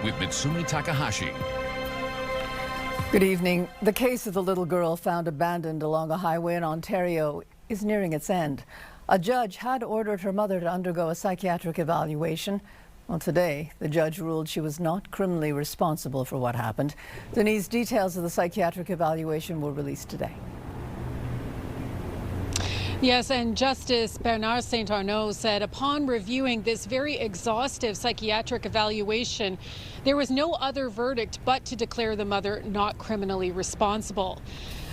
with Mitsumi Takahashi. Good evening. The case of the little girl found abandoned along a highway in Ontario is nearing its end. A judge had ordered her mother to undergo a psychiatric evaluation. Well, today, the judge ruled she was not criminally responsible for what happened. Denise, details of the psychiatric evaluation were released today. Yes, and Justice Bernard St. Arnaud said upon reviewing this very exhaustive psychiatric evaluation, there was no other verdict but to declare the mother not criminally responsible.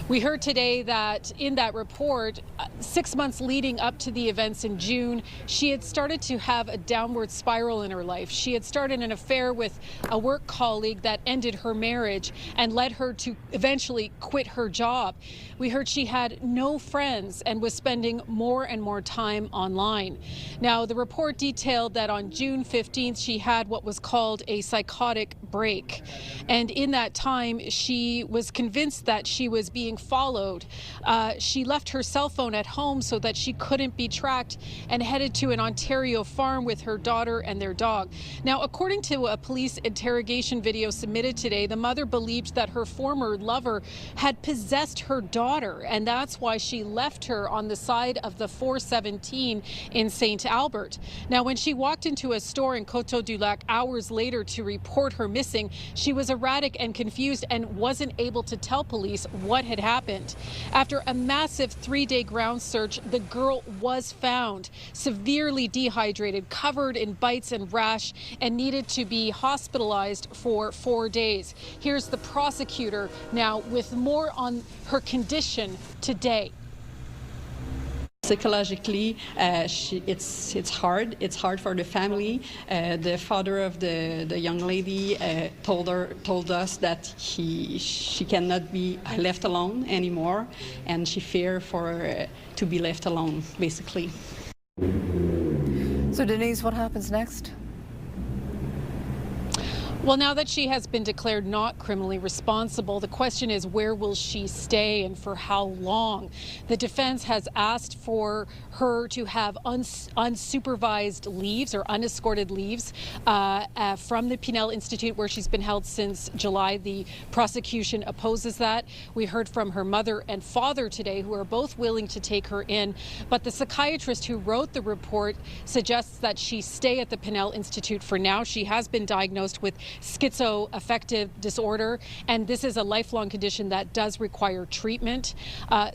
We heard today that in that report, 6 months leading up to the events in June, she had started to have a downward spiral in her life. She had started an affair with a work colleague that ended her marriage and led her to eventually quit her job. We heard she had no friends and was spending more and more time online. Now, the report detailed that on June 15th, she had what was called a psychotic break. And in that time, she was convinced that she was being followed. She left her cell phone at home so that she couldn't be tracked and headed to an Ontario farm with her daughter and their dog. Now, according to a police interrogation video submitted today, the mother believed that her former lover had possessed her daughter, and that's why she left her on the side of the 417 in St. Albert. Now, when she walked into a store in Coteau-du-Lac hours later to report her missing, she was erratic and confused and wasn't able to tell police what had happened. After a massive 3-day ground search, the girl was found severely dehydrated, covered in bites and rash, and needed to be hospitalized for 4 days. Here's the prosecutor now with more on her condition today. Psychologically, it's hard. It's hard for the family. The father of the young lady told us that she cannot be left alone anymore, and she feared to be left alone, basically. So, Denise, what happens next? Well, now that she has been declared not criminally responsible, the question is, where will she stay and for how long? The defense has asked for her to have unsupervised leaves or unescorted leaves from the Pinel Institute, where she's been held since July. The prosecution opposes that. We heard from her mother and father today, who are both willing to take her in. But the psychiatrist who wrote the report suggests that she stay at the Pinel Institute for now. She has been diagnosed with schizoaffective disorder, and this is a lifelong condition that does require treatment.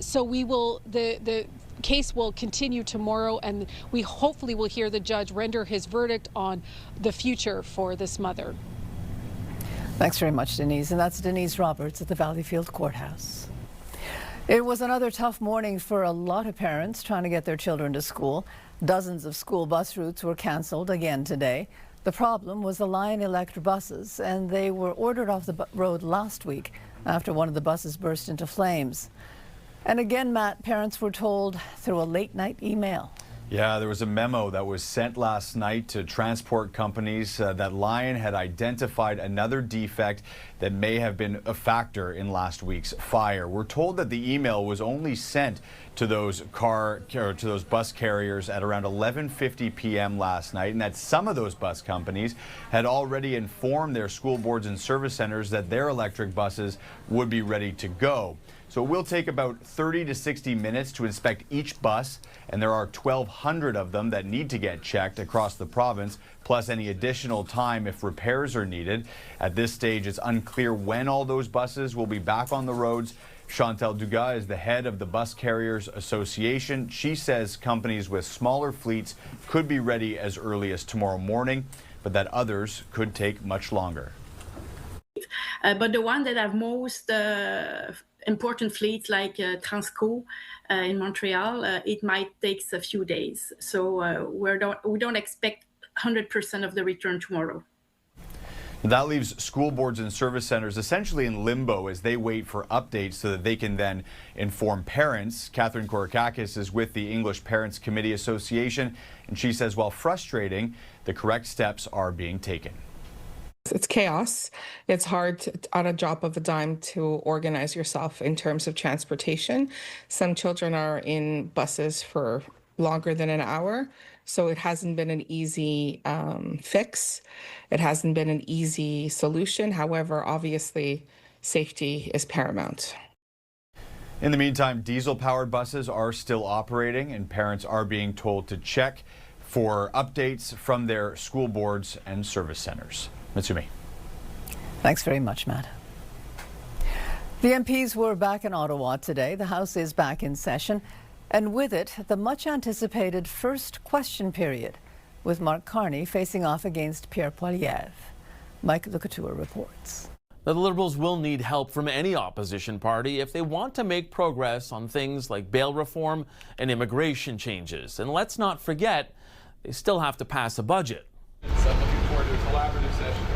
So the case will continue tomorrow, and we hopefully will hear the judge render his verdict on the future for this mother. Thanks very much, Denise. And that's Denise Roberts at the Valleyfield Courthouse. It was another tough morning for a lot of parents trying to get their children to school. Dozens of school bus routes were canceled again today. The problem was the Lion Elect buses, and they were ordered off the road last week after one of the buses burst into flames. And again, Matt, parents were told through a late-night email. Yeah, there was a memo that was sent last night to transport companies that Lion had identified another defect that may have been a factor in last week's fire. We're told that the email was only sent to those bus carriers at around 11:50 p.m. last night, and that some of those bus companies had already informed their school boards and service centers that their electric buses would be ready to go. So it will take about 30 to 60 minutes to inspect each bus, and there are 1,200 of them that need to get checked across the province, plus any additional time if repairs are needed. At this stage, it's unclear when all those buses will be back on the roads. Chantal Dugas is the head of the Bus Carriers Association. She says companies with smaller fleets could be ready as early as tomorrow morning, but that others could take much longer. But the one that have most important fleets like Transco in Montreal, it might take a few days. So we don't expect 100% of the return tomorrow. That leaves school boards and service centers essentially in limbo as they wait for updates so that they can then inform parents. Catherine Korakakis is with the English Parents Committee Association, and she says while frustrating, the correct steps are being taken. It's chaos. It's hard at a drop of a dime to organize yourself in terms of transportation. Some children are in buses for longer than an hour. So it hasn't been an easy fix. It hasn't been an easy solution. However, obviously, safety is paramount. In the meantime, diesel-powered buses are still operating, and parents are being told to check for updates from their school boards and service centers. Mitsumi. Thanks very much, Matt. The MPs were back in Ottawa today. The House is back in session, and with it, the much-anticipated first question period, with Mark Carney facing off against Pierre Poilievre. Mike Lecouture reports. The Liberals will need help from any opposition party if they want to make progress on things like bail reform and immigration changes. And let's not forget, they still have to pass a budget. So I'm looking forward to a collaborative session.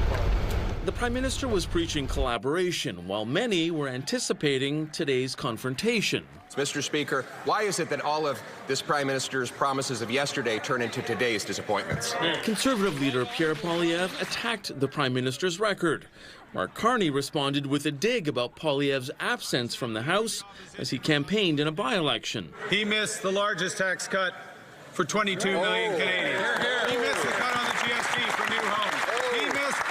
The Prime Minister was preaching collaboration, while many were anticipating today's confrontation. Mr. Speaker, why is it that all of this Prime Minister's promises of yesterday turn into today's disappointments? Conservative leader Pierre Poilievre attacked the Prime Minister's record. Mark Carney responded with a dig about Poilievre's absence from the House as he campaigned in a by-election. He missed the largest tax cut for 22 million Canadians. He missed the cut on the GST for new homes. He missed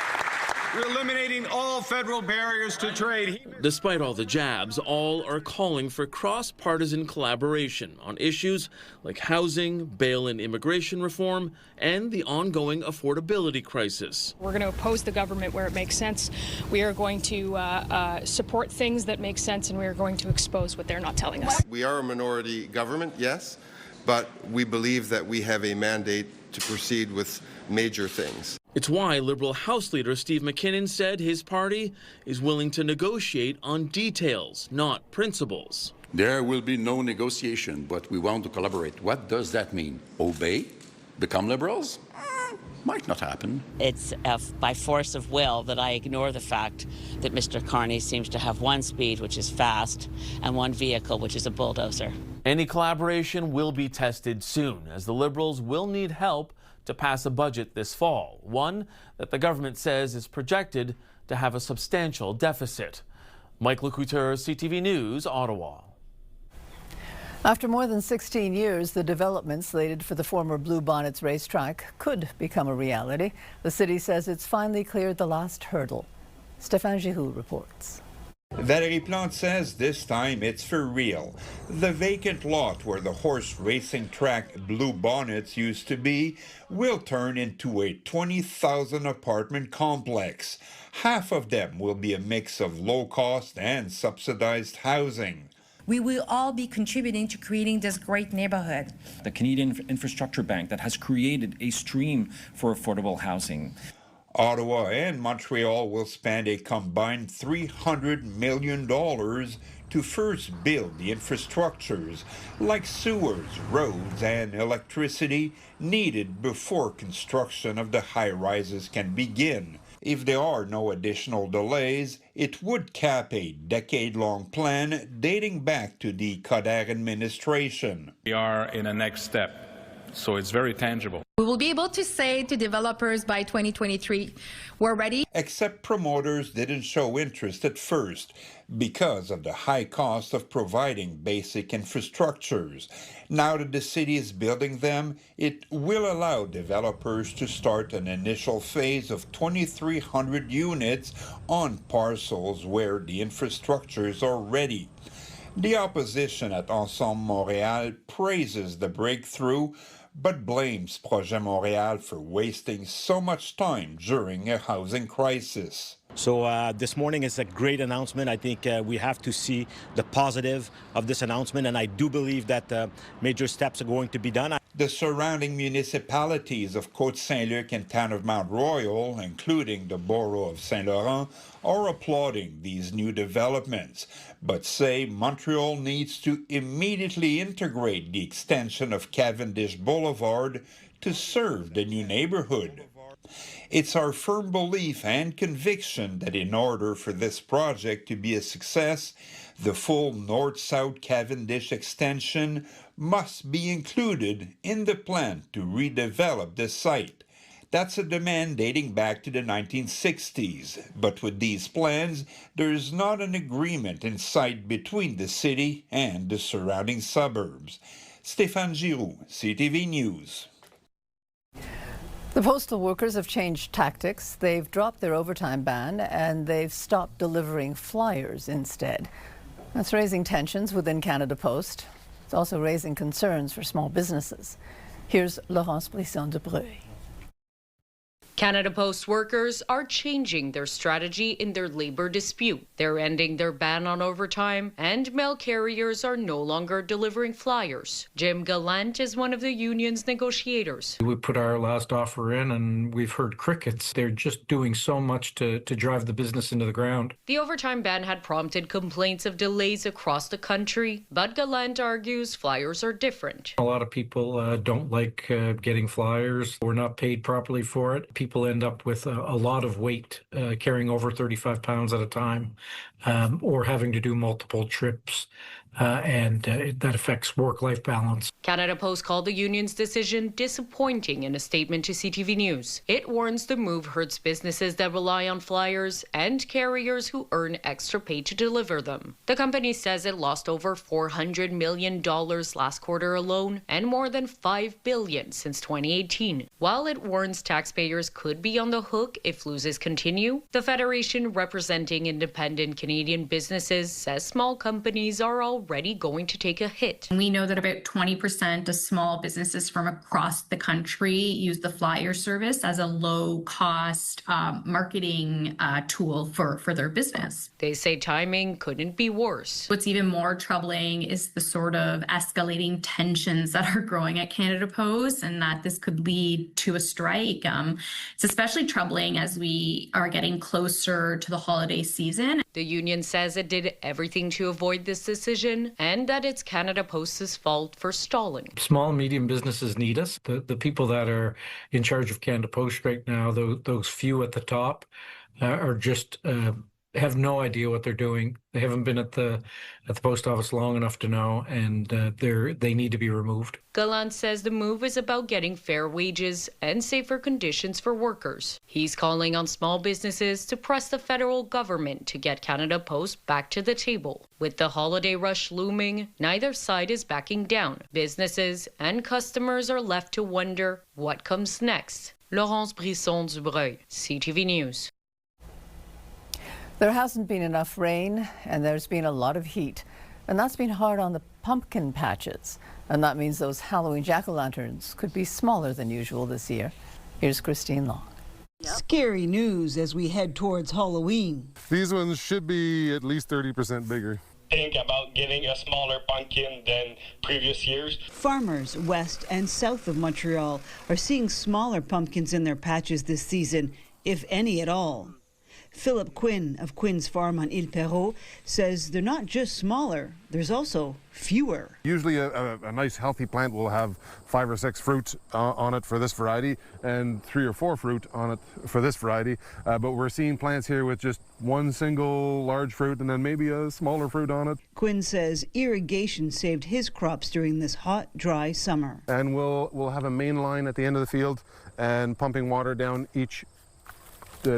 eliminating all federal barriers to trade. Despite all the jabs, all are calling for cross-partisan collaboration on issues like housing, bail and immigration reform, and the ongoing affordability crisis. We're going to oppose the government where it makes sense. We are going to support things that make sense, and we are going to expose what they're not telling us. We are a minority government, yes, but we believe that we have a mandate to proceed with major things. It's why Liberal House Leader Steve McKinnon said his party is willing to negotiate on details, not principles. There will be no negotiation, but we want to collaborate. What does that mean? Obey? Become Liberals? Might not happen. It's by force of will that I ignore the fact that Mr. Carney seems to have one speed, which is fast, and one vehicle, which is a bulldozer. Any collaboration will be tested soon, as the Liberals will need help to pass a budget this fall, one that the government says is projected to have a substantial deficit. Mike Lecouture, CTV News, Ottawa. After more than 16 years, the development slated for the former Blue Bonnets racetrack could become a reality. The city says it's finally cleared the last hurdle. Stéphane Giroux reports. Valérie Plante says this time it's for real. The vacant lot where the horse racing track Blue Bonnets used to be will turn into a 20,000 apartment complex. Half of them will be a mix of low-cost and subsidized housing. We will all be contributing to creating this great neighborhood. The Canadian Infrastructure Bank that has created a stream for affordable housing. Ottawa and Montreal will spend a combined $300 million to first build the infrastructures like sewers, roads, and electricity needed before construction of the high-rises can begin. If there are no additional delays, it would cap a decade-long plan dating back to the Coder administration. We are in a next step, so it's very tangible. We will be able to say to developers by 2023, we're ready. Except promoters didn't show interest at first because of the high cost of providing basic infrastructures. Now that the city is building them, it will allow developers to start an initial phase of 2,300 units on parcels where the infrastructures are ready. The opposition at Ensemble Montréal praises the breakthrough, but blames Projet Montréal for wasting so much time during a housing crisis. So this morning is a great announcement. I think we have to see the positive of this announcement, and I do believe that major steps are going to be done. The surrounding municipalities of Côte-Saint-Luc and Town of Mount Royal, including the borough of Saint-Laurent, are applauding these new developments, but say Montreal needs to immediately integrate the extension of Cavendish Boulevard to serve the new neighborhood. It's our firm belief and conviction that in order for this project to be a success, the full north-south Cavendish extension must be included in the plan to redevelop the site. That's a demand dating back to the 1960s, but with these plans, there is not an agreement in sight between the city and the surrounding suburbs. Stéphane Giroux, CTV News. The postal workers have changed tactics. They've dropped their overtime ban and they've stopped delivering flyers instead. That's raising tensions within Canada Post. It's also raising concerns for small businesses. Here's Laurence Brisson-Debreuil. Canada Post workers are changing their strategy in their labor dispute. They're ending their ban on overtime, and mail carriers are no longer delivering flyers. Jim Gallant is one of the union's negotiators. We put our last offer in and we've heard crickets. They're just doing so much to drive the business into the ground. The overtime ban had prompted complaints of delays across the country, but Gallant argues flyers are different. A lot of people don't like getting flyers. We're not paid properly for it. People end up with a lot of weight, carrying over 35 pounds at a time, or having to do multiple trips, and that affects work-life balance. Canada Post called the union's decision disappointing in a statement to CTV News. It warns the move hurts businesses that rely on flyers and carriers who earn extra pay to deliver them. The company says it lost over $400 million last quarter alone and more than $5 billion since 2018. While it warns taxpayers could be on the hook if losses continue, the federation representing independent Canadian businesses says small companies are already going to take a hit. We know that about 20% of small businesses from across the country use the flyer service as a low-cost marketing tool for their business. They say timing couldn't be worse. What's even more troubling is the sort of escalating tensions that are growing at Canada Post, and that this could lead to a strike. It's especially troubling as we are getting closer to the holiday season. The union says it did everything to avoid this decision and that it's Canada Post's fault for stalling. Small and medium businesses need us. The people that are in charge of Canada Post right now, those few at the top, are just have no idea what they're doing. They haven't been at the post office long enough to know, and they need to be removed. Gallant says the move is about getting fair wages and safer conditions for workers. He's calling on small businesses to press the federal government to get Canada Post back to the table. With the holiday rush looming, neither side is backing down. Businesses and customers are left to wonder what comes next. Laurence Brisson-Debreuil, CTV News. There hasn't been enough rain and there's been a lot of heat. And that's been hard on the pumpkin patches. And that means those Halloween jack-o'-lanterns could be smaller than usual this year. Here's Christine Long. Scary news as we head towards Halloween. These ones should be at least 30% bigger. Think about getting a smaller pumpkin than previous years. Farmers west and south of Montreal are seeing smaller pumpkins in their patches this season, if any at all. Philip Quinn of Quinn's Farm on Ile Perrot says they're not just smaller, there's also fewer. Usually a nice healthy plant will have 5 or 6 fruit on it for this variety and 3 or 4 fruit on it for this variety. But we're seeing plants here with just one single large fruit and then maybe a smaller fruit on it. Quinn says irrigation saved his crops during this hot, dry summer. And we'll have a main line at the end of the field and pumping water down each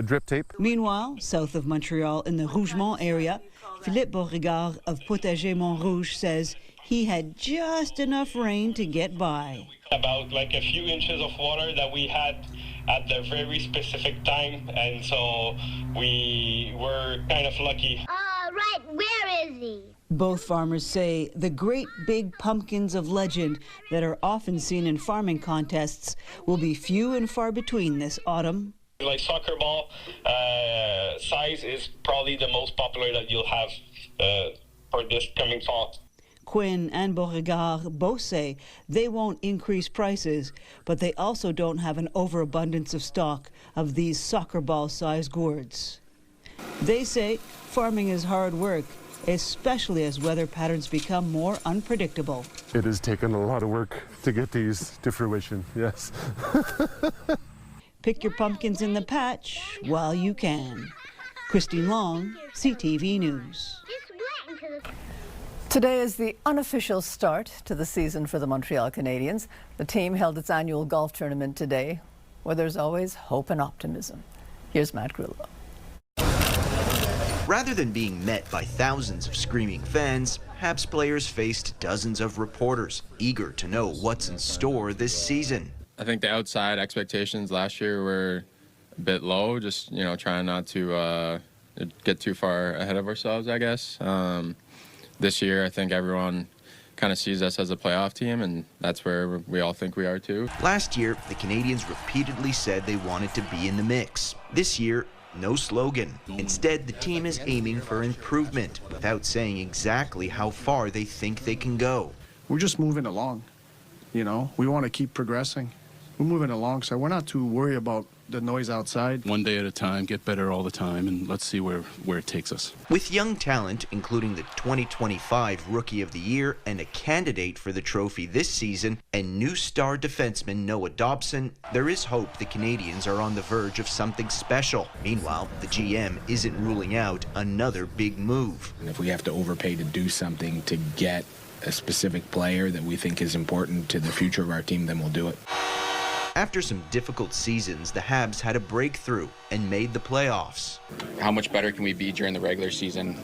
drip tape. Meanwhile, south of Montreal in the Rougemont area, Philippe Beauregard of Potager Montrouge says he had just enough rain to get by. About like a few inches of water that we had at the very specific time, and so we were kind of lucky. All right, where is he? Both farmers say the great big pumpkins of legend that are often seen in farming contests will be few and far between this autumn. Like soccer ball size is probably the most popular that you'll have for this coming fall. Quinn and Beauregard both say they won't increase prices, but they also don't have an overabundance of stock of these soccer ball size gourds. They say farming is hard work, especially as weather patterns become more unpredictable. It has taken a lot of work to get these to fruition, yes. Pick your pumpkins in the patch while you can. Christine Long, CTV News. Today is the unofficial start to the season for the Montreal Canadiens. The team held its annual golf tournament today, where there's always hope and optimism. Here's Matt Grillo. Rather than being met by thousands of screaming fans, Habs players faced dozens of reporters eager to know what's in store this season. I think the outside expectations last year were a bit low, just, trying not to get too far ahead of ourselves, I guess. This year, I think everyone kind of sees us as a playoff team, and that's where we all think we are too. Last year, the Canadiens repeatedly said they wanted to be in the mix. This year, no slogan. Instead, the team is aiming for improvement without saying exactly how far they think they can go. We're just moving along, We want to keep progressing. We're moving along, so we're not too worried about the noise outside. One day at a time, get better all the time, and let's see where it takes us. With young talent, including the 2025 Rookie of the Year and a candidate for the trophy this season, and new star defenseman Noah Dobson, there is hope the Canadiens are on the verge of something special. Meanwhile, the GM isn't ruling out another big move. And if we have to overpay to do something to get a specific player that we think is important to the future of our team, then we'll do it. After some difficult seasons, the Habs had a breakthrough and made the playoffs. How much better can we be during the regular season?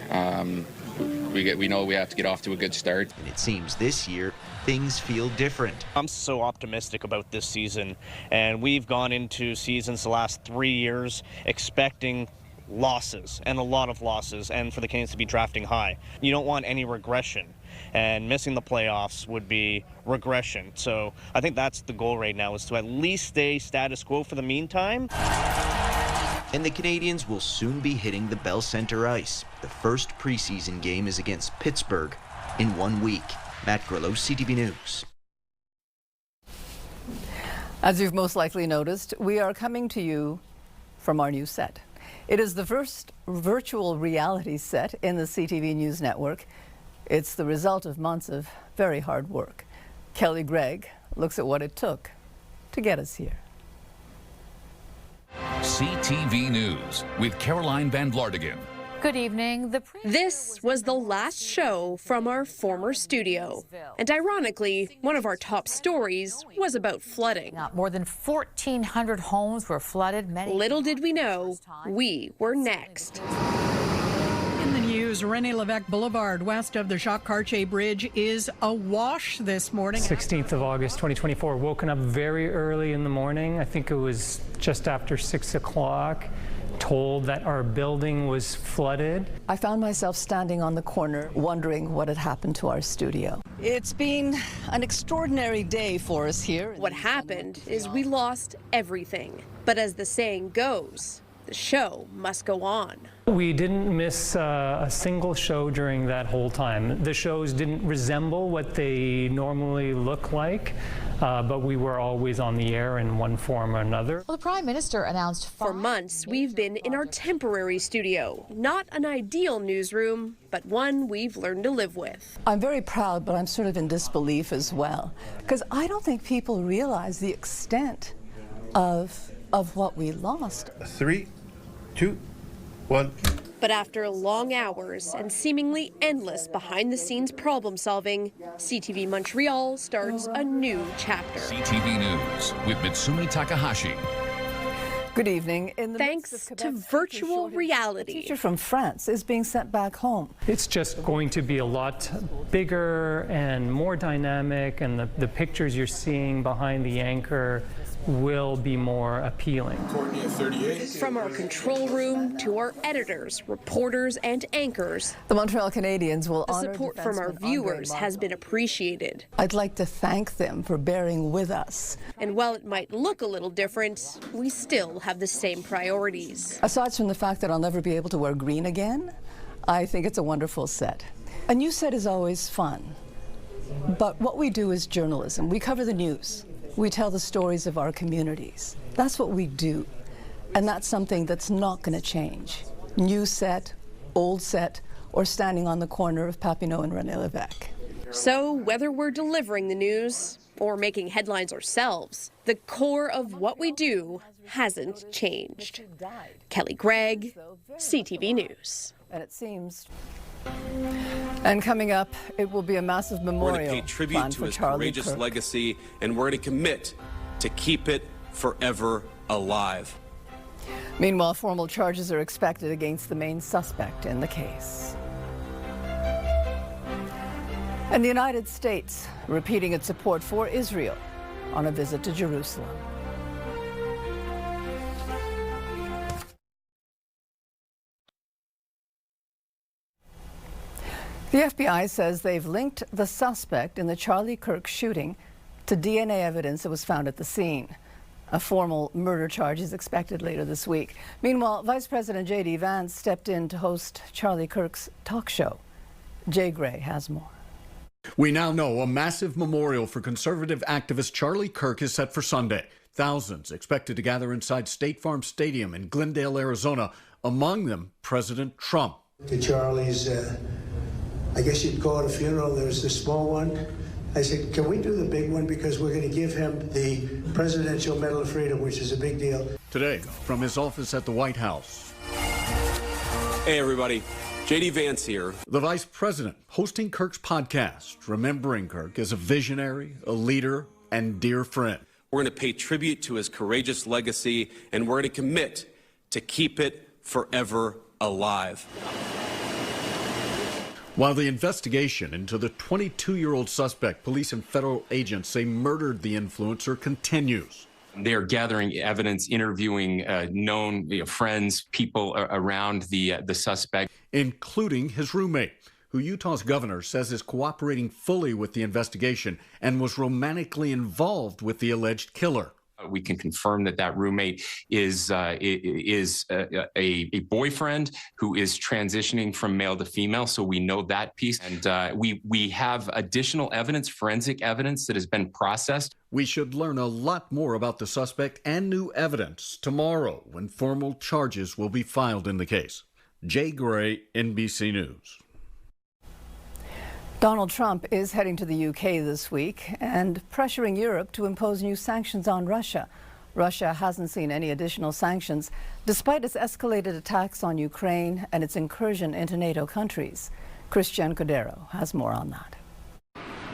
We know we have to get off to a good start. And it seems this year, things feel different. I'm so optimistic about this season, and we've gone into seasons the last 3 years expecting losses, and a lot of losses, and for the Canadiens to be drafting high. You don't want any regression, and missing the playoffs would be regression. So I think that's the goal right now, is to at least stay status quo for the meantime. And the Canadiens will soon be hitting the Bell Center ice. The first preseason game is against Pittsburgh in 1 week. Matt Grillo, CTV News. As you've most likely noticed, we are coming to you from our new set. It is the first virtual reality set in the CTV News network. It's the result of months of very hard work. Kelly Gregg looks at what it took to get us here. CTV News with Caroline Van Vlartigen. Good evening. This was the last show from our former studio. And ironically, one of our top stories was about flooding. More than 1,400 homes were flooded. Little did we know, we were next. In the news, Rene Levesque Boulevard, west of the Jacques-Cartier Bridge, is awash this morning. 16th of August, 2024. Woken up very early in the morning. I think it was just after 6 o'clock. Told that our building was flooded. I found myself standing on the corner wondering what had happened to our studio. It's been an extraordinary day for us here. What happened is we lost everything. But as the saying goes, the show must go on. We didn't miss a single show during that whole time. The shows didn't resemble what they normally look like, but we were always on the air in one form or another. Well, the Prime Minister announced for months we've been in our temporary studio. Not an ideal newsroom, but one we've learned to live with. I'm very proud, but I'm sort of in disbelief as well, because I don't think people realize the extent of what we lost. 3, 2, 1. But after long hours and seemingly endless behind-the-scenes problem solving, CTV Montreal starts a new chapter. CTV News with Mitsumi Takahashi. Good evening. Thanks to virtual reality. A teacher from France is being sent back home. It's just going to be a lot bigger and more dynamic, and the pictures you're seeing behind the anchor will be more appealing. From our control room to our editors, reporters, and anchors, the Montreal Canadiens will honor the support from our viewers has been appreciated. I'd like to thank them for bearing with us. And while it might look a little different, we still have the same priorities. Aside from the fact that I'll never be able to wear green again, I think it's a wonderful set. A new set is always fun. But what we do is journalism. We cover the news. We tell the stories of our communities. That's what we do. And that's something that's not going to change. New set, old set, or standing on the corner of Papineau and Rene Levesque. So whether we're delivering the news or making headlines ourselves, the core of what we do hasn't changed. Kelly Gregg, CTV News. And it seems... And coming up, it will be a massive memorial. We're going to pay tribute to his courageous Kirk. legacy, and we're going to commit to keep it forever alive. Meanwhile, formal charges are expected against the main suspect in the case. And the United States repeating its support for Israel on a visit to Jerusalem. The FBI says they've linked the suspect in the Charlie Kirk shooting to DNA evidence that was found at the scene. A formal murder charge is expected later this week. Meanwhile, Vice President J.D. Vance stepped in to host Charlie Kirk's talk show. Jay Gray has more. We now know a massive memorial for conservative activist Charlie Kirk is set for Sunday. Thousands expected to gather inside State Farm Stadium in Glendale, Arizona, among them President Trump. To Charlie's, I guess you'd call it a funeral. There's the small one. I said, can we do the big one? Because we're going to give him the Presidential Medal of Freedom, which is a big deal. Today, from his office at the White House. Hey, everybody. J.D. Vance here. The vice president hosting Kirk's podcast, remembering Kirk as a visionary, a leader, and dear friend. We're going to pay tribute to his courageous legacy, and we're going to commit to keep it forever alive. While the investigation into the 22-year-old suspect police and federal agents say murdered the influencer continues. They are gathering evidence, interviewing known friends, people around the suspect. Including his roommate, who Utah's governor says is cooperating fully with the investigation and was romantically involved with the alleged killer. We can confirm that that roommate is a boyfriend who is transitioning from male to female, so we know that piece. And we have additional evidence, forensic evidence, that has been processed. We should learn a lot more about the suspect and new evidence tomorrow when formal charges will be filed in the case. Jay Gray, NBC News. Donald Trump is heading to the UK this week and pressuring Europe to impose new sanctions on Russia. Russia hasn't seen any additional sanctions despite its escalated attacks on Ukraine and its incursion into NATO countries. Christian Cordero has more on that.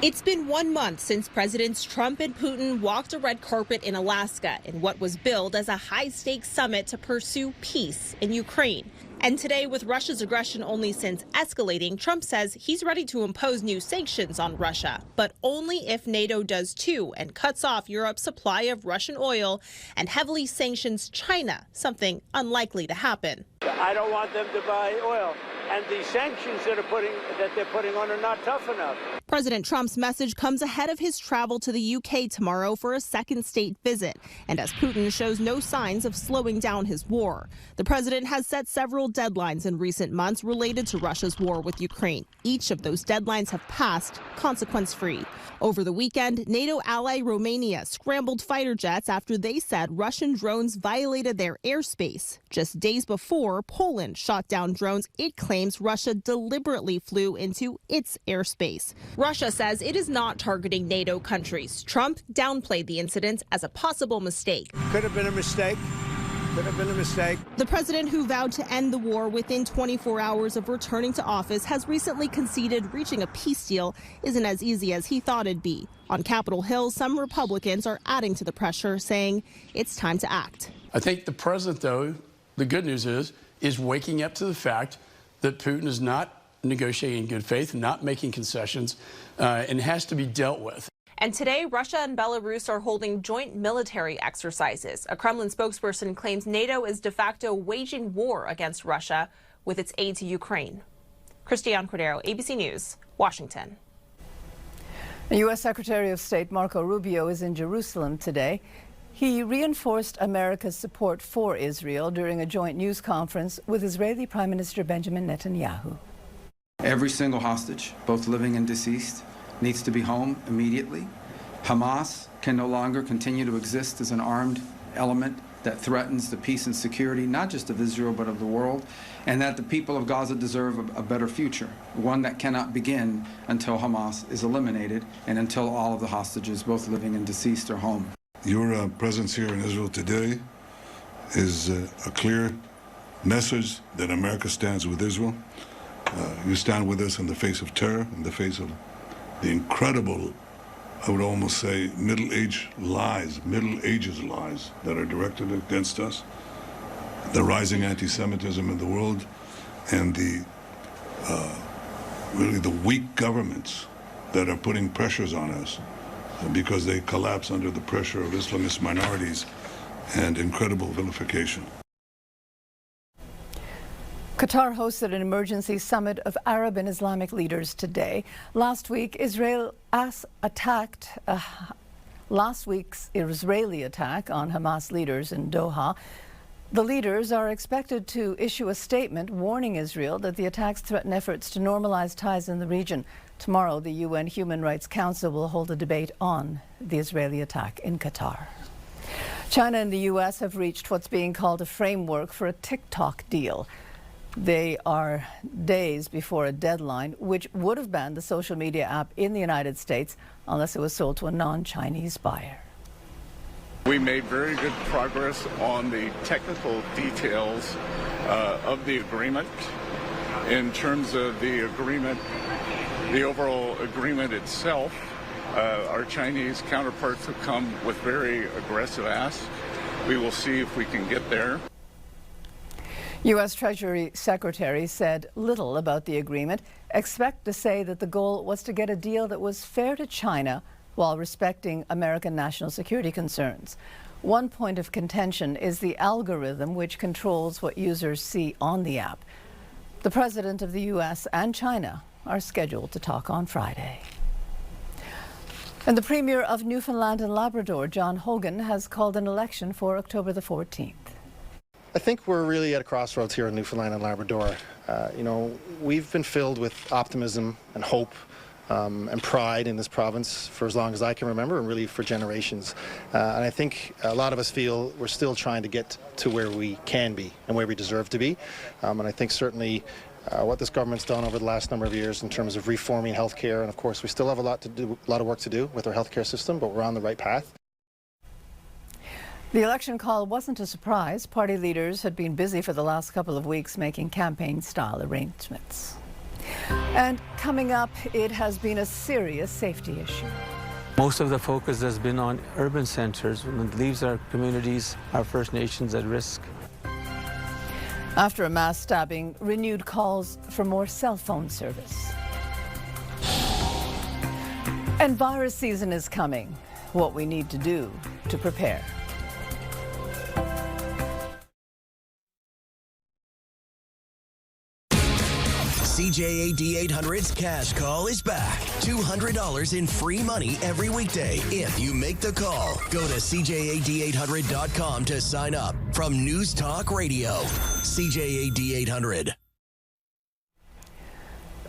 It's been 1 month since Presidents Trump and Putin walked a red carpet in Alaska in what was billed as a high-stakes summit to pursue peace in Ukraine. And today, with Russia's aggression only since escalating, Trump says he's ready to impose new sanctions on Russia, but only if NATO does too and cuts off Europe's supply of Russian oil and heavily sanctions China, something unlikely to happen. I don't want them to buy oil, and the sanctions that they're putting on are not tough enough. President Trump's message comes ahead of his travel to the UK tomorrow for a second state visit, and as Putin shows no signs of slowing down his war. The president has set several deadlines in recent months related to Russia's war with Ukraine. Each of those deadlines have passed consequence-free. Over the weekend, NATO ally Romania scrambled fighter jets after they said Russian drones violated their airspace. Just days before, Poland shot down drones it claims Russia deliberately flew into its airspace. Russia says it is not targeting NATO countries. Trump downplayed the incident as a possible mistake. Could have been a mistake. Could have been a mistake. The president, who vowed to end the war within 24 hours of returning to office, has recently conceded reaching a peace deal isn't as easy as he thought it'd be. On Capitol Hill, some Republicans are adding to the pressure, saying it's time to act. I think the president, though, the good news is waking up to the fact that Putin is not negotiating in good faith, not making concessions, and has to be dealt with. And today, Russia and Belarus are holding joint military exercises. A Kremlin spokesperson claims NATO is de facto waging war against Russia with its aid to Ukraine. Christian Cordero, ABC News, Washington. The U.S. Secretary of State Marco Rubio is in Jerusalem today. He reinforced America's support for Israel during a joint news conference with Israeli Prime Minister Benjamin Netanyahu. Every single hostage, both living and deceased, needs to be home immediately. Hamas can no longer continue to exist as an armed element that threatens the peace and security, not just of Israel, but of the world, and that the people of Gaza deserve a better future, one that cannot begin until Hamas is eliminated and until all of the hostages, both living and deceased, are home. Your presence here in Israel today is a clear message that America stands with Israel. You stand with us in the face of terror, in the face of the incredible, I would almost say, Middle Ages lies that are directed against us, the rising anti-Semitism in the world, and the really the weak governments that are putting pressures on us because they collapse under the pressure of Islamist minorities and incredible vilification. Qatar hosted an emergency summit of Arab and Islamic leaders today. Last week's Israeli attack on Hamas leaders in Doha. The leaders are expected to issue a statement warning Israel that the attacks threaten efforts to normalize ties in the region. Tomorrow, the UN Human Rights Council will hold a debate on the Israeli attack in Qatar. China and the US have reached what's being called a framework for a TikTok deal. They are days before a deadline which would have banned the social media app in the United States unless it was sold to a non-Chinese buyer. We made very good progress on the technical details of the agreement. In terms of the agreement, the overall agreement itself, our Chinese counterparts have come with very aggressive asks. We will see if we can get there. U.S. Treasury Secretary said little about the agreement, except to say that the goal was to get a deal that was fair to China while respecting American national security concerns. One point of contention is the algorithm which controls what users see on the app. The president of the U.S. and China are scheduled to talk on Friday. And the Premier of Newfoundland and Labrador, John Hogan, has called an election for October the 14th. I think we're really at a crossroads here in Newfoundland and Labrador. We've been filled with optimism and hope and pride in this province for as long as I can remember, and really for generations. And I think a lot of us feel we're still trying to get to where we can be and where we deserve to be. And I think certainly what this government's done over the last number of years in terms of reforming healthcare, and of course we still have a lot of work to do with our healthcare system, but we're on the right path. The election call wasn't a surprise. Party leaders had been busy for the last couple of weeks making campaign-style arrangements. And coming up, it has been a serious safety issue. Most of the focus has been on urban centres, and it leaves our communities, our First Nations, at risk. After a mass stabbing, renewed calls for more cell phone service. And virus season is coming. What we need to do to prepare. CJAD 800's Cash Call is back. $200 in free money every weekday if you make the call. Go to CJAD800.com to sign up. From News Talk Radio, CJAD 800.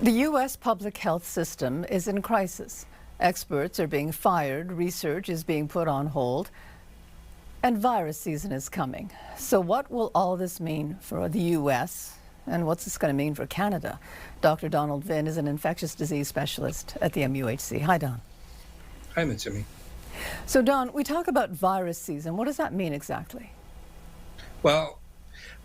The U.S. public health system is in crisis. Experts are being fired, research is being put on hold, and virus season is coming. So what will all this mean for the U.S., and what's this going to mean for Canada? Dr. Donald Vinn is an infectious disease specialist at the MUHC. Hi, Don. Hi, Mitsumi. So, Don, we talk about virus season. What does that mean exactly? Well,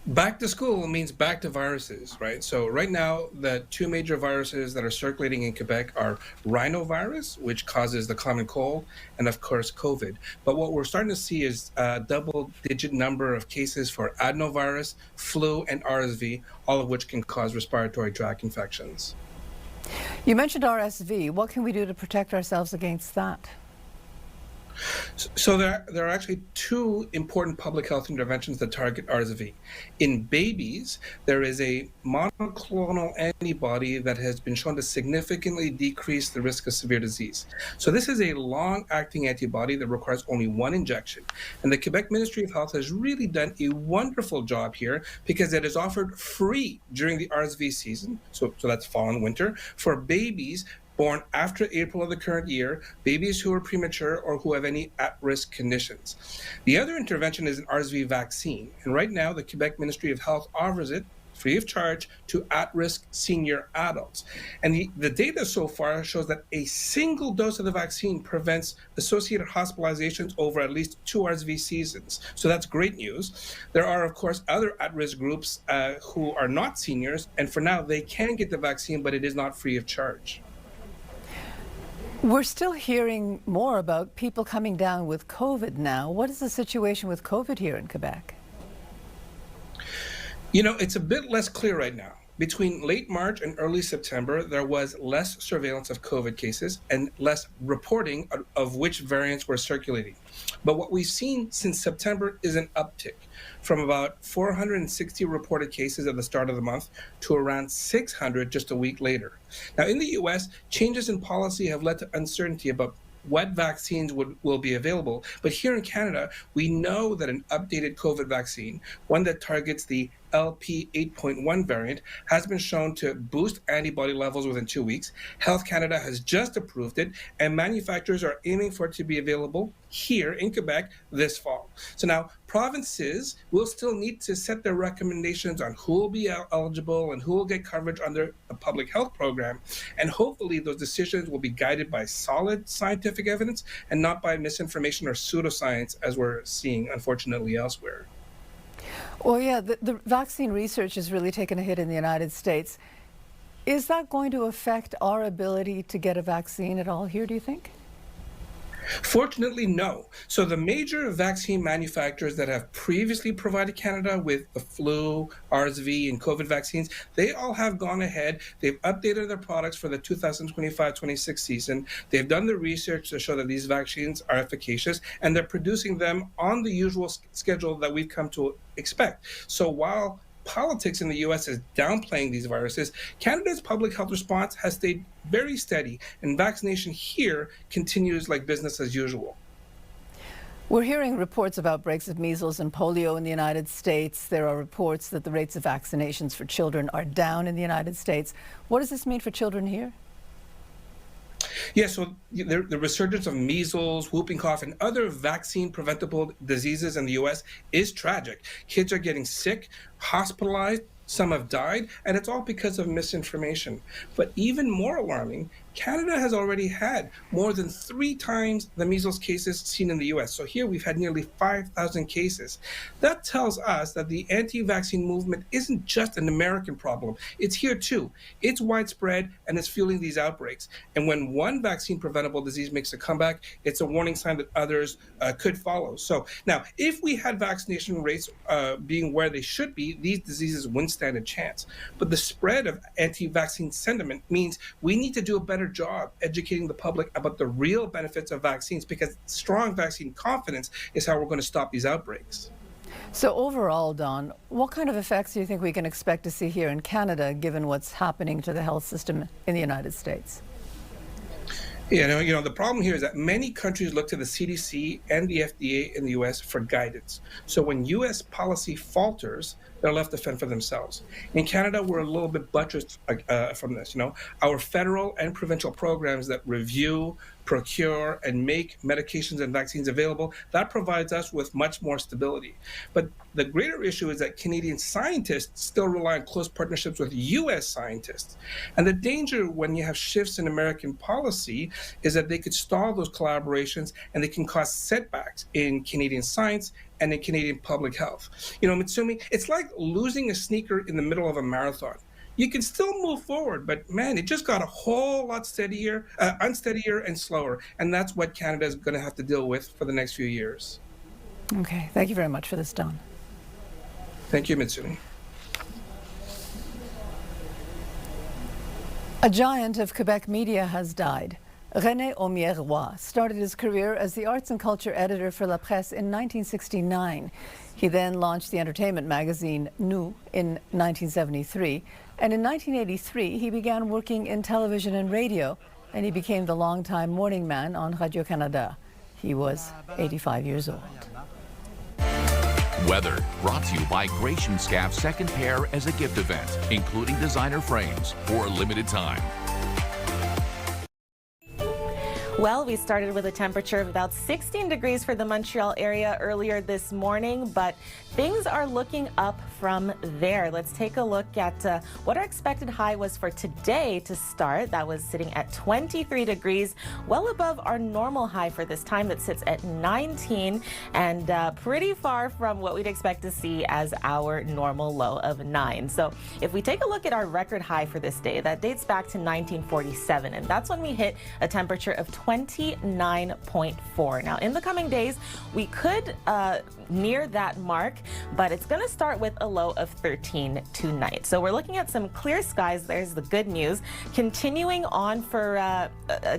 back to school means back to viruses, right? So right now, the two major viruses that are circulating in Quebec are rhinovirus, which causes the common cold, and of course, COVID. But what we're starting to see is a double-digit number of cases for adenovirus, flu, and RSV, all of which can cause respiratory tract infections. You mentioned RSV. What can we do to protect ourselves against that? So there are actually two important public health interventions that target RSV. In babies, there is a monoclonal antibody that has been shown to significantly decrease the risk of severe disease. So this is a long-acting antibody that requires only one injection. And the Quebec Ministry of Health has really done a wonderful job here because it is offered free during the RSV season, so that's fall and winter, for babies born after April of the current year, babies who are premature or who have any at-risk conditions. The other intervention is an RSV vaccine, and right now the Quebec Ministry of Health offers it free of charge to at-risk senior adults. And the data so far shows that a single dose of the vaccine prevents associated hospitalizations over at least 2 RSV seasons. So that's great news. There are, of course, other at-risk groups who are not seniors, and for now they can get the vaccine, but it is not free of charge. We're still hearing more about people coming down with COVID now. What is the situation with COVID here in Quebec? You know, it's a bit less clear right now. between late March and early September, there was less surveillance of COVID cases and less reporting of which variants were circulating. But what we've seen since September is an uptick from about 460 reported cases at the start of the month to around 600 just a week later. Now, in the US, changes in policy have led to uncertainty about what vaccines will be available. But here in Canada, we know that an updated COVID vaccine, one that targets the LP8.1 variant, has been shown to boost antibody levels within 2 weeks. Health Canada has just approved it, and manufacturers are aiming for it to be available here in Quebec this fall. So now provinces will still need to set their recommendations on who will be eligible and who will get coverage under a public health program. And hopefully those decisions will be guided by solid scientific evidence and not by misinformation or pseudoscience, as we're seeing, unfortunately, elsewhere. Well, yeah, the vaccine research has really taken a hit in the United States. Is that going to affect our ability to get a vaccine at all here, do you think? Fortunately, no. So the major vaccine manufacturers that have previously provided Canada with the flu, RSV, and COVID vaccines, they all have gone ahead. They've updated their products for the 2025-26 season. They've done the research to show that these vaccines are efficacious, and they're producing them on the usual schedule that we've come to expect. So while politics in the U.S. is downplaying these viruses, Canada's public health response has stayed very steady, and vaccination here continues like business as usual. We're hearing reports of outbreaks of measles and polio in the United States. There are reports that the rates of vaccinations for children are down in the United States. What does this mean for children here? Yeah, so the resurgence of measles, whooping cough, and other vaccine-preventable diseases in the U.S. is tragic. Kids are getting sick, hospitalized, some have died, and it's all because of misinformation. But even more alarming, Canada has already had more than 3 times the measles cases seen in the U.S. So here we've had nearly 5,000 cases. That tells us that the anti-vaccine movement isn't just an American problem. It's here too. It's widespread and it's fueling these outbreaks. And when one vaccine-preventable disease makes a comeback, it's a warning sign that others could follow. So now, if we had vaccination rates being where they should be, these diseases wouldn't stand a chance. But the spread of anti-vaccine sentiment means we need to do a better job educating the public about the real benefits of vaccines, because strong vaccine confidence is how we're going to stop these outbreaks. So overall, Don, what kind of effects do you think we can expect to see here in Canada, given what's happening to the health system in the United States? Yeah, you know, the problem here is that many countries look to the CDC and the FDA in the U.S. for guidance. So when U.S. policy falters, they're left to fend for themselves. In Canada, we're a little bit buttressed from this. You know, our federal and provincial programs that review, procure, and make medications and vaccines available, that provides us with much more stability. But the greater issue is that Canadian scientists still rely on close partnerships with U.S. scientists. And the danger when you have shifts in American policy is that they could stall those collaborations and they can cause setbacks in Canadian science and in Canadian public health. You know, Mitsumi, it's like losing a sneaker in the middle of a marathon. You can still move forward, but man, it just got a whole lot unsteadier and slower. And that's what Canada is going to have to deal with for the next few years. Okay, thank you very much for this, Don. Thank you, Mitsumi. A giant of Quebec media has died. Rene started his career as the arts and culture editor for La Presse in 1969. He then launched the entertainment magazine Nous in 1973. And in 1983, he began working in television and radio, and he became the longtime morning man on Radio-Canada. He was 85 years old. Weather brought to you by Gratian Scaff's second pair as a gift event, including designer frames for a limited time. Well, we started with a temperature of about 16 degrees for the Montreal area earlier this morning, but things are looking up from there. Let's take a look at what our expected high was for today to start. That was sitting at 23 degrees, well above our normal high for this time that sits at 19, and pretty far from what we'd expect to see as our normal low of 9. So if we take a look at our record high for this day, that dates back to 1947, and that's when we hit a temperature of 29.4. Now, in the coming days, we could near that mark, but it's going to start with a low of 13 tonight. So we're looking at some clear skies. There's the good news. Continuing on for a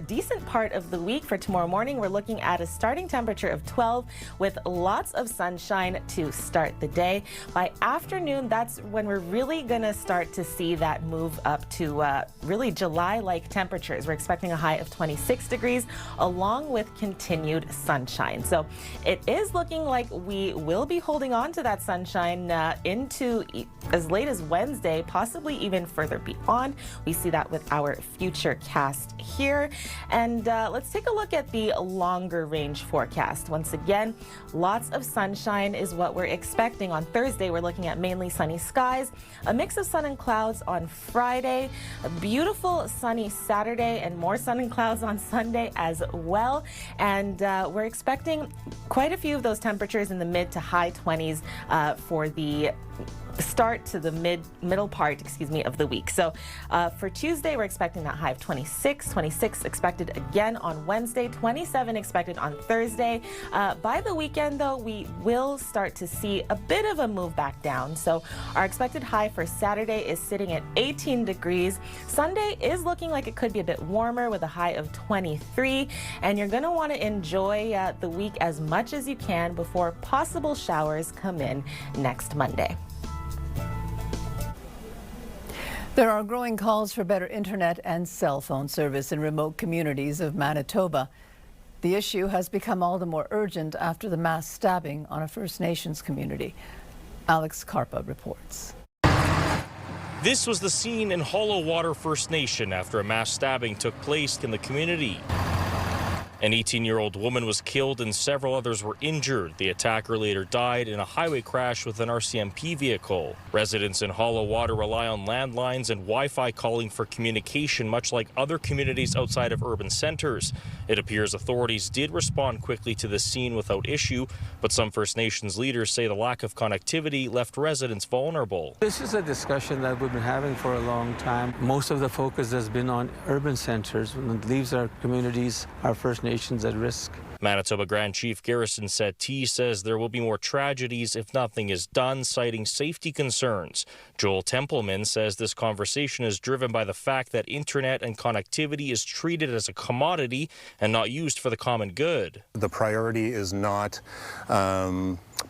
decent part of the week. For tomorrow morning, we're looking at a starting temperature of 12 with lots of sunshine to start the day. By afternoon, that's when we're really going to start to see that move up to really July-like temperatures. We're expecting a high of 26 degrees along with continued sunshine. So it is looking like we will be holding on to that sunshine into as late as Wednesday, possibly even further beyond. We see that with our future cast here. And let's take a look at the longer range forecast. Once again, lots of sunshine is what we're expecting. On Thursday, we're looking at mainly sunny skies, a mix of sun and clouds on Friday, a beautiful sunny Saturday, and more sun and clouds on Sunday as well. And we're expecting quite a few of those temperatures in the mid to high 20s for the start to the middle part, of the week. So for Tuesday, we're expecting that high of 26 expected again on Wednesday, 27 expected on Thursday. By the weekend, though, we will start to see a bit of a move back down. So our expected high for Saturday is sitting at 18 degrees. Sunday is looking like it could be a bit warmer with a high of 23. And you're going to want to enjoy the week as much as you can before possible showers come in next Monday. There are growing calls for better internet and cell phone service in remote communities of Manitoba. The issue has become all the more urgent after the mass stabbing on a First Nations community. Alex Karpa reports. This was the scene in Hollow Water First Nation after a mass stabbing took place in the community. An 18-year-old woman was killed and several others were injured. The attacker later died in a highway crash with an RCMP vehicle. Residents in Hollow Water rely on landlines and Wi-Fi calling for communication, much like other communities outside of urban centers. It appears authorities did respond quickly to the scene without issue, but some First Nations leaders say the lack of connectivity left residents vulnerable. This is a discussion that we've been having for a long time. Most of the focus has been on urban centers, when it leaves our communities, our First Nations at risk. Manitoba Grand Chief Garrison Settee says there will be more tragedies if nothing is done, citing safety concerns. Joel Templeman says this conversation is driven by the fact that internet and connectivity is treated as a commodity and not used for the common good. The priority is not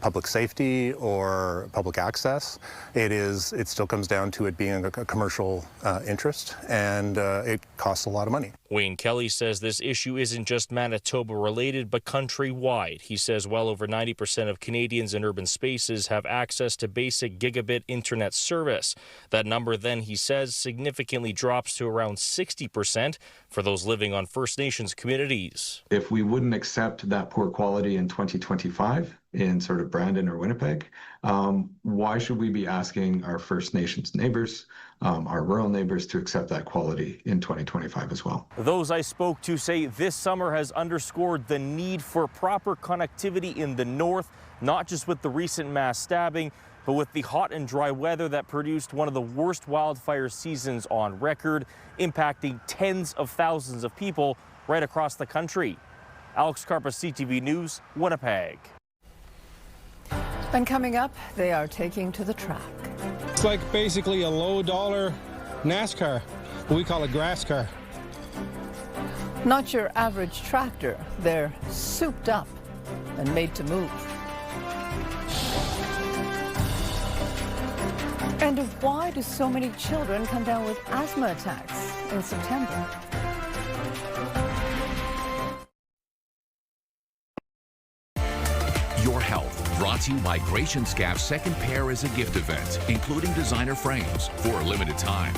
public safety or public access. It still comes down to it being a commercial interest, and it costs a lot of money. Wayne Kelly says this issue isn't just Manitoba related, but countrywide. He says well over 90% of Canadians in urban spaces have access to basic gigabit internet service. That number then, he says, significantly drops to around 60% for those living on First Nations communities. If we wouldn't accept that poor quality in 2025 in sort of Brandon or Winnipeg, why should we be asking our First Nations neighbors, our rural neighbors, to accept that quality in 2025 as well? Those I spoke to say this summer has underscored the need for proper connectivity in the north, not just with the recent mass stabbing, but with the hot and dry weather that produced one of the worst wildfire seasons on record, impacting tens of thousands of people right across the country. Alex Karpa, CTV News, Winnipeg. And coming up, they are taking to the track. It's like basically a low-dollar NASCAR. We call it grass car. Not your average tractor. They're souped up and made to move. And why do so many children come down with asthma attacks in September? Your Health, brought to you by Gration Scaff's second pair is a gift event, including designer frames for a limited time.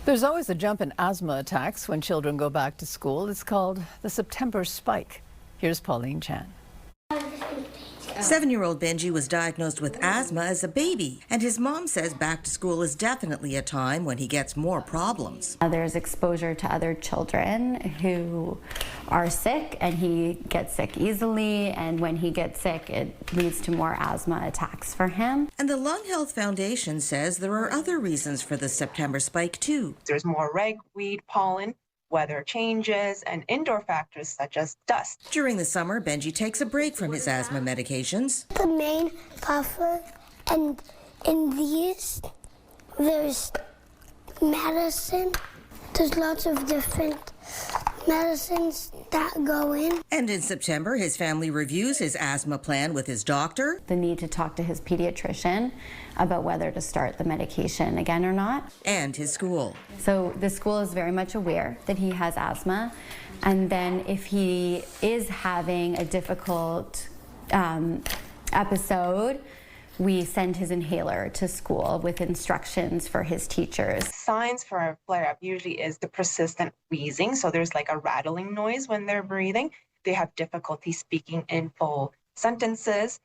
There's always a jump in asthma attacks when children go back to school. It's called the September spike. Here's Pauline Chan. 7-year-old Benji was diagnosed with asthma as a baby, and his mom says back to school is definitely a time when he gets more problems. There's exposure to other children who are sick, and he gets sick easily, and when he gets sick, it leads to more asthma attacks for him. And the Lung Health Foundation says there are other reasons for the September spike too. There's more ragweed pollen, weather changes, and indoor factors such as dust. During the summer, Benji takes a break from his asthma medications. The main puffer, and in these, there's medicine. There's lots of different medicines that go in. And in September, his family reviews his asthma plan with his doctor. The need to talk to his pediatrician about whether to start the medication again or not. And his school. So the school is very much aware that he has asthma. And then if he is having a difficult episode, we send his inhaler to school with instructions for his teachers. Signs for a flare-up usually is the persistent wheezing, so there's like a rattling noise when they're breathing. They have difficulty speaking in full sentences.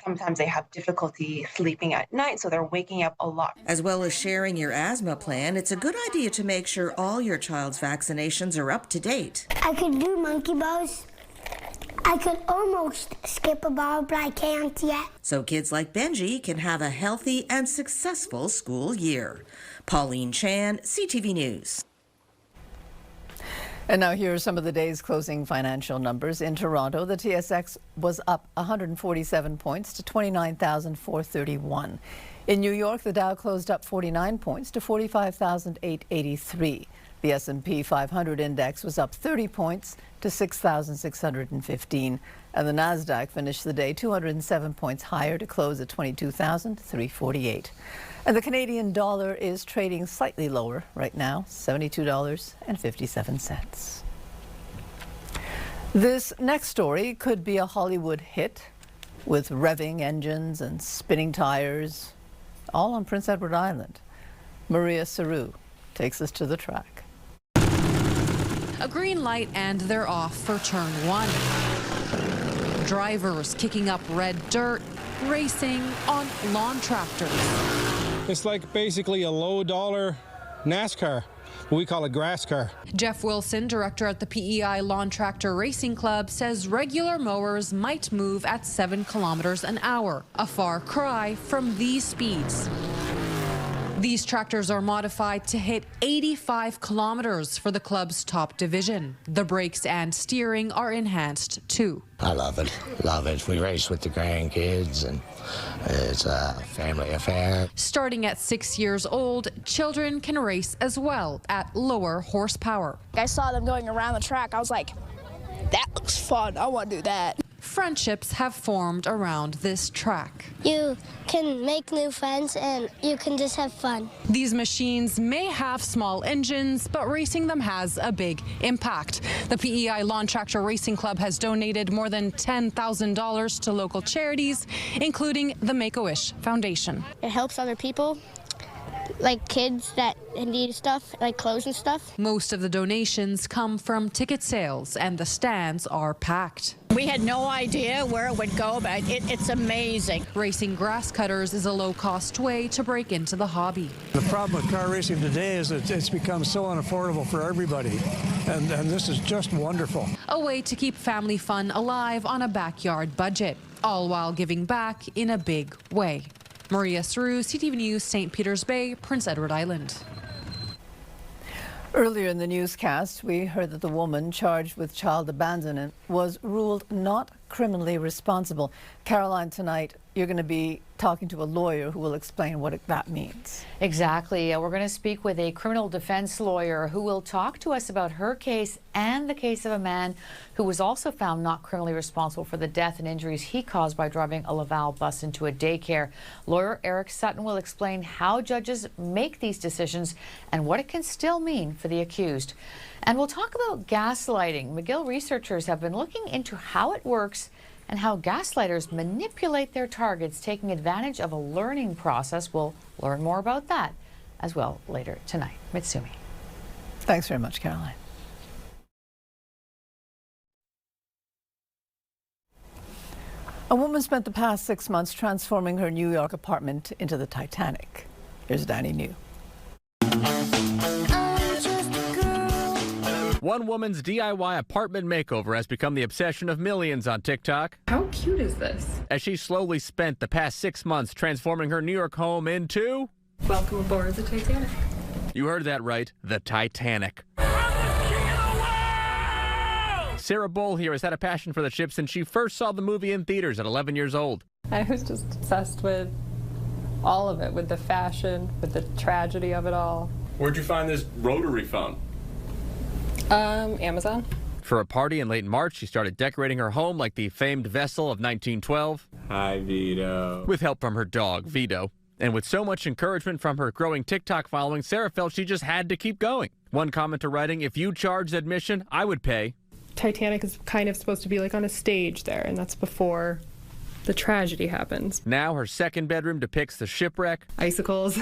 Sometimes they have difficulty sleeping at night, so they're waking up a lot. As well as sharing your asthma plan, it's a good idea to make sure all your child's vaccinations are up to date. I could do monkey bars. I could almost skip a bar, but I can't yet. So kids like Benji can have a healthy and successful school year. Pauline Chan, CTV News. And now here are some of the day's closing financial numbers. In Toronto, the TSX was up 147 points to 29,431. In New York, the Dow closed up 49 points to 45,883. The S&P 500 index was up 30 points to 6,615. And the Nasdaq finished the day 207 points higher to close at 22,348. And the Canadian dollar is trading slightly lower right now, $72.57. This next story could be a Hollywood hit with revving engines and spinning tires, all on Prince Edward Island. Maria Saru takes us to the track. A green light and they're off for turn one. Drivers kicking up red dirt, racing on lawn tractors. It's like basically a low-dollar NASCAR. We call it grass car. Jeff Wilson, director at the PEI Lawn Tractor Racing Club, says regular mowers might move at 7 kilometers an hour, a far cry from these speeds. These tractors are modified to hit 85 kilometers for the club's top division. The brakes and steering are enhanced too. I love it. Love it. We race with the grandkids and it's a family affair. Starting at 6 years old, children can race as well at lower horsepower. I saw them going around the track. I was like, that looks fun. I want to do that. Friendships have formed around this track. You can make new friends and you can just have fun. These machines may have small engines, but racing them has a big impact. The PEI Lawn Tractor Racing Club has donated more than $10,000 to local charities, including the Make-A-Wish Foundation. It helps other people, like kids that need stuff, like clothes and stuff. Most of the donations come from ticket sales, and the stands are packed. We had no idea where it would go, but it's amazing. Racing grass cutters is a low-cost way to break into the hobby. The problem with car racing today is that it's become so unaffordable for everybody, and this is just wonderful. A way to keep family fun alive on a backyard budget, all while giving back in a big way. Maria Saru, CTV News, St. Peter's Bay, Prince Edward Island. Earlier in the newscast, we heard that the woman charged with child abandonment was ruled not criminally responsible. Caroline, tonight you're going to be talking to a lawyer who will explain what that means. Exactly. We're going to speak with a criminal defense lawyer who will talk to us about her case and the case of a man who was also found not criminally responsible for the death and injuries he caused by driving a Laval bus into a daycare. Lawyer Eric Sutton will explain how judges make these decisions and what it can still mean for the accused. And we'll talk about gaslighting. McGill researchers have been looking into how it works and how gaslighters manipulate their targets, taking advantage of a learning process. We'll learn more about that as well later tonight. Mitsumi. Thanks very much, Caroline. A woman spent the past 6 months transforming her New York apartment into the Titanic. Here's Danny New. I'm just a girl One woman's DIY apartment makeover has become the obsession of millions on TikTok. How cute is this? As she slowly spent the past 6 months transforming her New York home into... Welcome aboard the Titanic. You heard that right, the Titanic. Sarah Bowl here has had a passion for the ship since she first saw the movie in theaters at 11 years old. I was just obsessed with all of it, with the fashion, with the tragedy of it all. Where'd you find this rotary phone? Amazon. For a party in late March, she started decorating her home like the famed vessel of 1912. Hi, Vito. With help from her dog, Vito. And with so much encouragement from her growing TikTok following, Sarah felt she just had to keep going. One commenter writing, "If you charged admission, I would pay." Titanic is kind of supposed to be like on a stage there, and that's before the tragedy happens. Now her second bedroom depicts the shipwreck. Icicles,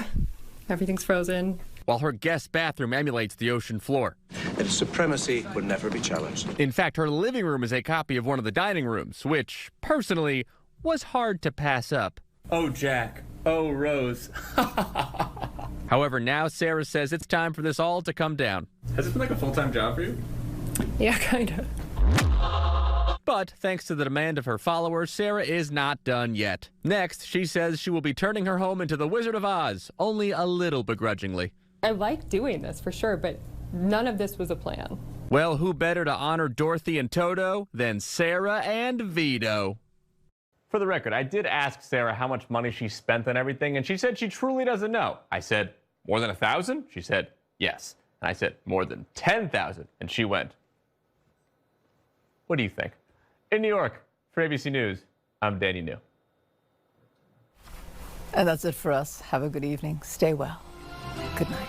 everything's frozen. While her guest bathroom emulates the ocean floor. Its supremacy would never be challenged. In fact, her living room is a copy of one of the dining rooms, which, personally, was hard to pass up. Oh, Jack. Oh, Rose. However, now Sarah says it's time for this all to come down. Has this been like a full-time job for you? Yeah, kind of. But thanks to the demand of her followers, Sarah is not done yet. Next, she says she will be turning her home into the Wizard of Oz, only a little begrudgingly. I like doing this for sure, but none of this was a plan. Well, who better to honor Dorothy and Toto than Sarah and Vito? For the record, I did ask Sarah how much money she spent on everything, and she said she truly doesn't know. I said, more than 1,000? She said, yes. And I said, more than 10,000. And she went, what do you think? In New York, for ABC News, I'm Danny New. And that's it for us. Have a good evening. Stay well. Good night.